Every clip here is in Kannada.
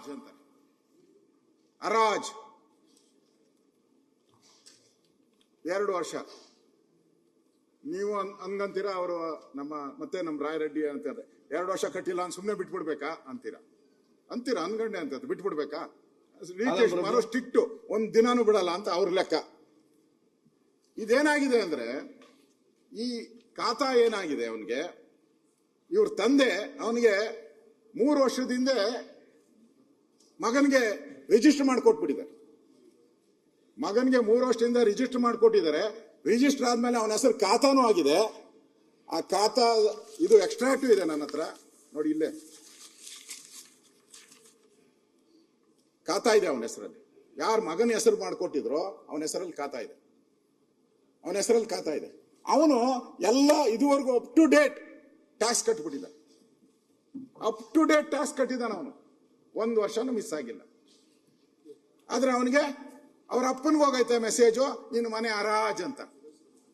ಅರಾಜ್ ಅಂತ. ಅರಾಜ್ 2 ವರ್ಷ ನೀವು ಹಂಗಂತೀರಾ. ಅವರು ನಮ್ಮ ರಾಯರೆಡ್ಡಿ ಅಂತಾರೆ 2 ವರ್ಷ ಕಟ್ಟಿಲ್ಲ ಅಂತ ಸುಮ್ಮನೆ ಬಿಟ್ಬಿಡ್ಬೇಕಾ ಅಂತೀರಾ ಅನ್ಗಂಡೆ ಅಂತ ಬಿಟ್ಬಿಡ್ಬೇಕಾ? ಡಿ.ಕೆ.ಶಿವಕುಮಾರ್ ಸ್ಟ್ರಿಕ್ಟ್, ಒಂದ್ ದಿನಾನು ಬಿಡಲ್ಲ ಅಂತ ಅವ್ರ ಲೆಕ್ಕ. ಇದೇನಾಗಿದೆ ಅಂದ್ರೆ ಈ ಖಾತಾ ಏನಾಗಿದೆ ಅವನಿಗೆ, ಇವ್ರ ತಂದೆ ಅವನಿಗೆ 3 ವರ್ಷದಿಂದ ಮಗನಿಗೆ ರಿಜಿಸ್ಟರ್ ಮಾಡಿಕೊಟ್ಬಿಟ್ಟಿದ್ದಾರೆ. ಮಗನಿಗೆ 3 ವರ್ಷದಿಂದ ರಿಜಿಸ್ಟರ್ ಮಾಡಿಕೊಟ್ಟಿದ್ದಾರೆ. ರಿಜಿಸ್ಟರ್ ಆದ್ಮೇಲೆ ಅವನ ಹೆಸರು ಖಾತಾನೂ ಆಗಿದೆ. ಆ ಖಾತಾ ಇದು ಎಕ್ಸ್ಟ್ರಾಕ್ಟಿವ್ ಇದೆ ನನ್ನ ಹತ್ರ ನೋಡಿ, ಇಲ್ಲೇ ಖಾತಾ ಇದೆ ಅವನ ಹೆಸರಲ್ಲಿ. ಯಾರು ಮಗನ ಹೆಸರು ಮಾಡಿಕೊಟ್ಟಿದ್ರೋ ಅವನ ಹೆಸರಲ್ಲಿ ಖಾತಾ ಇದೆ. ಅವನು ಎಲ್ಲ ಇದುವರೆಗೂ ಅಪ್ ಟು ಡೇಟ್ ಟ್ಯಾಕ್ಸ್ ಕಟ್ಬಿಟ್ಟಿದ್ದಾನೆ. ಅವನು 1 ವರ್ಷನೂ ಮಿಸ್ ಆಗಿಲ್ಲ. ಆದ್ರೆ ಅವನಿಗೆ ಅವ್ರ ಅಪ್ಪನಿಗೆ ಹೋಗೈತೆ ಮೆಸೇಜು, ನಿನ್ನ ಮನೆ ಹರಾಜ್ ಅಂತ.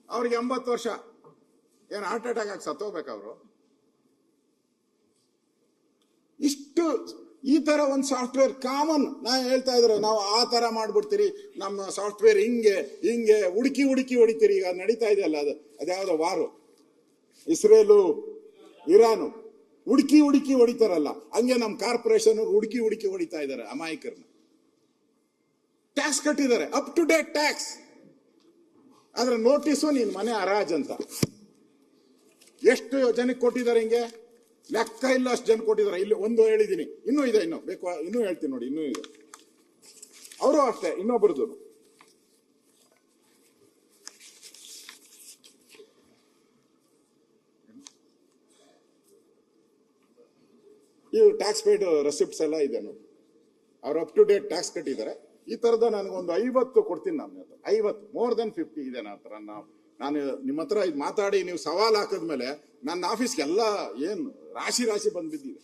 ಅವ್ರಿಗೆ 80 ವರ್ಷ, ಏನು ಹಾರ್ಟ್ ಅಟ್ಯಾಕ್ ಆಗಿ ಸತ್ತೋಗ್ಬೇಕು ಅವರು. ಇಷ್ಟು ಈ ತರ ಒಂದು ಸಾಫ್ಟ್ವೇರ್ ಕಾಮನ್. ನಾ ಹೇಳ್ತಾ ಇದ್ರೆ ನಾವು ಆ ತರ ಮಾಡ್ಬಿಡ್ತೀರಿ, ನಮ್ಮ ಸಾಫ್ಟ್ವೇರ್ ಹಿಂಗೆ ಹುಡುಕಿ ಹೊಡಿತೀರಿ. ಈಗ ನಡೀತಾ ಇದೆಯಲ್ಲ ಅದ್ಯಾವ್ದೋ ವಾರು, ಇಸ್ರೇಲು ಇರಾನು, ಹುಡುಕಿ ಹೊಡಿತಾರಲ್ಲ, ಹಂಗೆ ನಮ್ಮ ಕಾರ್ಪೊರೇಷನ್ ಹುಡುಕಿ ಹೊಡಿತಾ ಇದ್ದಾರೆ ಅಮಾಯಕರನ್ನ. ಟ್ಯಾಕ್ಸ್ ಕಟ್ಟಿದ್ದಾರೆ, ಅಪ್ ಟು ಡೇಟ್ ಟ್ಯಾಕ್ಸ್. ಆದ್ರೆ ನೋಟಿಸು ನಿನ್ ಮನೆ ಹರಾಜ್ ಅಂತ. ಎಷ್ಟು ಜನಕ್ಕೆ ಕೊಟ್ಟಿದ್ದಾರೆ ಹಿಂಗೆ ಲೆಕ್ಕ ಇಲ್ಲ, ಅಷ್ಟು ಜನ ಕೊಟ್ಟಿದ್ದಾರೆ. ಇಲ್ಲಿ ಒಂದು ಹೇಳಿದೀನಿ, ಇನ್ನೂ ಇದೆ, ಬೇಕು ಇನ್ನೂ ಹೇಳ್ತೀನಿ ನೋಡಿ, ಇನ್ನೂ ಇದೆ. ಅವರು ಅಷ್ಟೇ, ಇನ್ನೊಬ್ಬರದು ಈ ಟ್ಯಾಕ್ಸ್ ಪೇಡ್ ರೆಸಿಪ್ಟ್ಸ್ ಎಲ್ಲ ಇದೆ ನೋಡಿ. ಅವ್ರು ಅಪ್ ಟು ಡೇಟ್ ಟ್ಯಾಕ್ಸ್ ಕಟ್ಟಿದ್ದಾರೆ. ಈ ತರದ ನನಗೊಂದು 50 ಕೊಡ್ತೀನಿ. ನಾನು 50 ಮೋರ್ ದೆನ್ 50 ಇದೆ ನನ್ನ ಹತ್ರ. ನಾನು ನಿಮ್ಮ ಹತ್ರ ಇದು ಮಾತಾಡಿ ನೀವು ಸವಾಲ್ ಹಾಕಿದ್ಮೇಲೆ ನನ್ನ ಆಫೀಸ್ಗೆ ಎಲ್ಲ ಏನು ರಾಶಿ ಬಂದ್ಬಿದ್ದಿದೆ.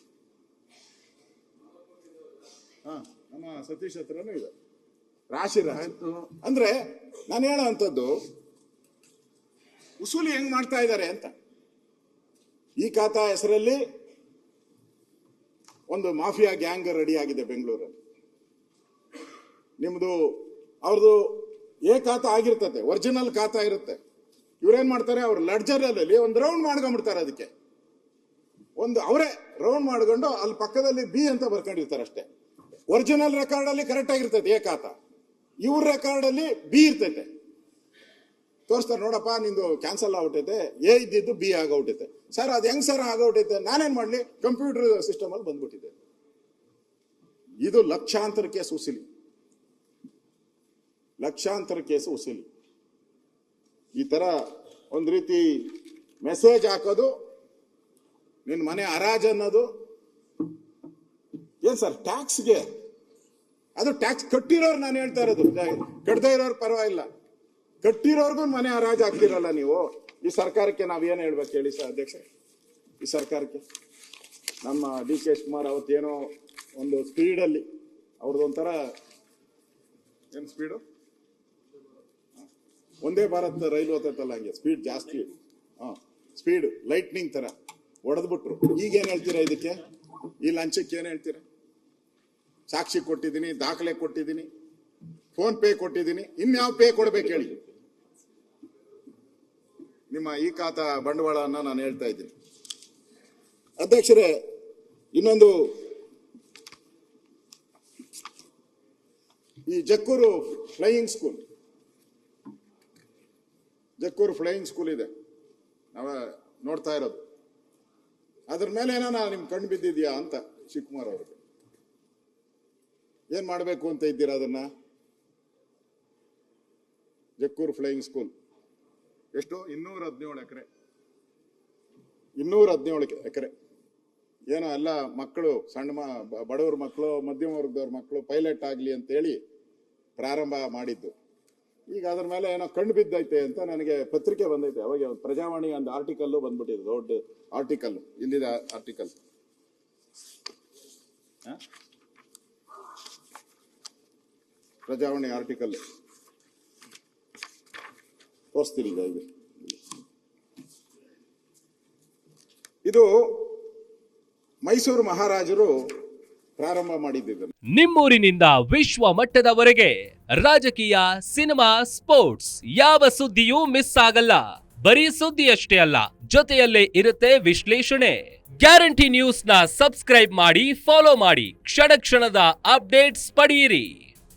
ನಮ್ಮ ಸತೀಶ್ ಹತ್ರನೂ ಇದೆ ರಾಶಿ. ಅಂದ್ರೆ ನಾನು ಹೇಳೋ ಅಂಥದ್ದು ಉಸೂಲಿ ಹೆಂಗ್ ಮಾಡ್ತಾ ಇದ್ದಾರೆ ಅಂತ. ಈ ಖಾತಾ ಹೆಸರಲ್ಲಿ ಒಂದು ಮಾಫಿಯಾ ಗ್ಯಾಂಗ್ ರೆಡಿ ಆಗಿದೆ ಬೆಂಗಳೂರಲ್ಲಿ. ನಿಮ್ದು ಅವ್ರದ್ದು ಖಾತಾ ಆಗಿರ್ತದೆ, ಒರಿಜಿನಲ್ ಖಾತಾ ಇರುತ್ತೆ. ಇವ್ರೇನ್ ಮಾಡ್ತಾರೆ, ಅವ್ರ ಲೆಡ್ಜರ್ ಅಲ್ಲಿ ಒಂದು ರೌಂಡ್ ಮಾಡ್ಕೊಂಡ್ಬಿಡ್ತಾರೆ. ಅದಕ್ಕೆ ಅವರೇ ರೌಂಡ್ ಮಾಡ್ಕೊಂಡು ಅಲ್ಲಿ ಪಕ್ಕದಲ್ಲಿ ಬಿ ಅಂತ ಬರ್ಕೊಂಡಿರ್ತಾರೆ ಅಷ್ಟೇ. ಒರಿಜಿನಲ್ ರೆಕಾರ್ಡ್ ಅಲ್ಲಿ ಕರೆಕ್ಟ್ ಆಗಿರ್ತೈತೆ ಖಾತಾ, ಇವ್ರ ರೆಕಾರ್ಡ್ ಅಲ್ಲಿ ಬಿ ಇರ್ತೈತೆ. ತೋರಿಸ್ತಾರೆ, ನೋಡಪ್ಪ ನಿಂದು ಕ್ಯಾನ್ಸಲ್ ಆಗ್ಬಿಟ್ಟೈತೆ, ಇದ್ದಿದ್ದು ಬಿ ಆಗೋಗ್ಬಿಟ್ಟೈತೆ. ಸರ್ ಅದು ಹೆಂಗ್ ಸರ್ ಆಗೋಗ್ಬಿಟ್ಟೈತೆ, ನಾನೇನ್ ಮಾಡ್ಲಿ, ಕಂಪ್ಯೂಟರ್ ಸಿಸ್ಟಮ್ ಅಲ್ಲಿ ಬಂದ್ಬಿಟ್ಟಿದೆ. ಇದು ಲಕ್ಷಾಂತರ ಕೇಸ್ ಉಸಿಲಿ. ಈ ತರ ಒಂದ್ ರೀತಿ ಮೆಸೇಜ್ ಹಾಕೋದು, ನಿನ್ ಮನೆ ಹರಾಜ್ ಅನ್ನೋದು. ಏನ್ ಸರ್ ಟ್ಯಾಕ್ಸ್ಗೆ? ಅದು ಟ್ಯಾಕ್ಸ್ ಕಟ್ಟಿರೋರು ನಾನು ಹೇಳ್ತಾ ಇರೋದು, ಕಟ್ಟದೇ ಇರೋರು ಪರವಾಗಿಲ್ಲ. ಕಟ್ಟಿರೋರ್ಗು ಮನೆ ಹರಾಜ್ ಆಗ್ತಿರಲ್ಲ ನೀವು. ಈ ಸರ್ಕಾರಕ್ಕೆ ನಾವೇನು ಹೇಳ್ಬೇಕು ಹೇಳಿ ಸರ್ ಅಧ್ಯಕ್ಷ? ಈ ಸರ್ಕಾರಕ್ಕೆ ನಮ್ಮ ಡಿ.ಕೆ.ಶಿವಕುಮಾರ್ ಅವತ್ತೇನೋ ಒಂದು ಸ್ಪೀಡಲ್ಲಿ ಅವ್ರದ್ದು ಒಂಥರ ಏನು ಸ್ಪೀಡು, ಒಂದೇ ಭಾರತ್ ರೈಲು ಹೋಗ್ತೈತಲ್ಲ ಹಂಗೆ ಸ್ಪೀಡ್ ಜಾಸ್ತಿ, ಸ್ಪೀಡ್ ಲೈಟ್ನಿಂಗ್ ತರ ಹೊಡೆದ್ಬಿಟ್ರು. ಈಗೇನು ಹೇಳ್ತೀರಾ ಇದಕ್ಕೆ? ಈ ಲಂಚಕ್ಕೆ ಏನು ಹೇಳ್ತೀರಾ? ಸಾಕ್ಷಿ ಕೊಟ್ಟಿದ್ದೀನಿ, ದಾಖಲೆ ಕೊಟ್ಟಿದ್ದೀನಿ, ಫೋನ್ ಪೇ ಕೊಟ್ಟಿದ್ದೀನಿ, ಇನ್ಯಾವ ಪೇ ಕೊಡ್ಬೇಕು ಹೇಳಿ? ನಿಮ್ಮ ಈ ಖಾತಾ ಬಂಡವಾಳನ್ನ ನಾನು ಹೇಳ್ತಾ ಇದ್ದೀನಿ ಅಧ್ಯಕ್ಷರೇ. ಇನ್ನೊಂದು, ಈ ಜಕ್ಕೂರು ಫ್ಲೈಯಿಂಗ್ ಸ್ಕೂಲ್ ಇದೆ, ನಾವ ನೋಡ್ತಾ ಇರೋದು. ಅದ್ರ ಮೇಲೆ ಏನೋ ನಿಮ್ ಕಣ್ಣು ಬಿದ್ದಿದ್ಯಾ ಅಂತ ಶಿವಕುಮಾರ್ ಅವ್ರಿಗೆ. ಏನ್ ಮಾಡ್ಬೇಕು ಅಂತ ಇದ್ದೀರಾ ಅದನ್ನ? ಜಕ್ಕೂರು ಫ್ಲೈಯಿಂಗ್ ಸ್ಕೂಲ್ ಎಷ್ಟು? 217 ಎಕರೆ. ಏನೋ ಎಲ್ಲ ಮಕ್ಕಳು, ಸಣ್ಣ ಬಡವ್ರ ಮಕ್ಕಳು, ಮಧ್ಯಮ ವರ್ಗದವ್ರ ಮಕ್ಕಳು ಪೈಲಟ್ ಆಗ್ಲಿ ಅಂತ ಹೇಳಿ ಪ್ರಾರಂಭ ಮಾಡಿದ್ದು. ಈಗ ಅದ್ರ ಮೇಲೆ ಏನೋ ಕಣ್ಣು ಬಿದ್ದೈತೆ ಅಂತ ನನಗೆ ಪತ್ರಿಕೆ ಬಂದೈತೆ. ಅವಾಗ ಪ್ರಜಾವಾಣಿ ಒಂದು ಆರ್ಟಿಕಲ್ ಬಂದ್ಬಿಟ್ಟಿದೆ, ದೊಡ್ಡ ಆರ್ಟಿಕಲ್. ಇಲ್ಲಿದೆ ಆರ್ಟಿಕಲ್, ಪ್ರಜಾವಾಣಿ ಆರ್ಟಿಕಲ್ ತೋರಿಸ್ತೀನಿ ಈಗ. ಇದು ಮೈಸೂರು ಮಹಾರಾಜರು ಪ್ರಾರಂಭ ಮಾಡಿದ್ದು. ನಿಮ್ಮೂರಿನಿಂದ ವಿಶ್ವ ಮಟ್ಟದವರೆಗೆ ರಾಜಕೀಯ, ಸಿನಿಮಾ, ಸ್ಪೋರ್ಟ್ಸ್ ಯಾವ ಸುದ್ದಿಯೂ ಮಿಸ್ ಆಗಲ್ಲ. ಬರೀ ಸುದ್ದಿಯಷ್ಟೇ ಅಲ್ಲ, ಜೊತೆಯಲ್ಲೇ ಇರುತ್ತೆ ವಿಶ್ಲೇಷಣೆ. ಗ್ಯಾರಂಟಿ ನ್ಯೂಸ್ ನ ಸಬ್ಸ್ಕ್ರೈಬ್ ಮಾಡಿ, ಫಾಲೋ ಮಾಡಿ, ಕ್ಷಣ ಕ್ಷಣದ ಅಪ್ಡೇಟ್ಸ್ ಪಡೆಯಿರಿ.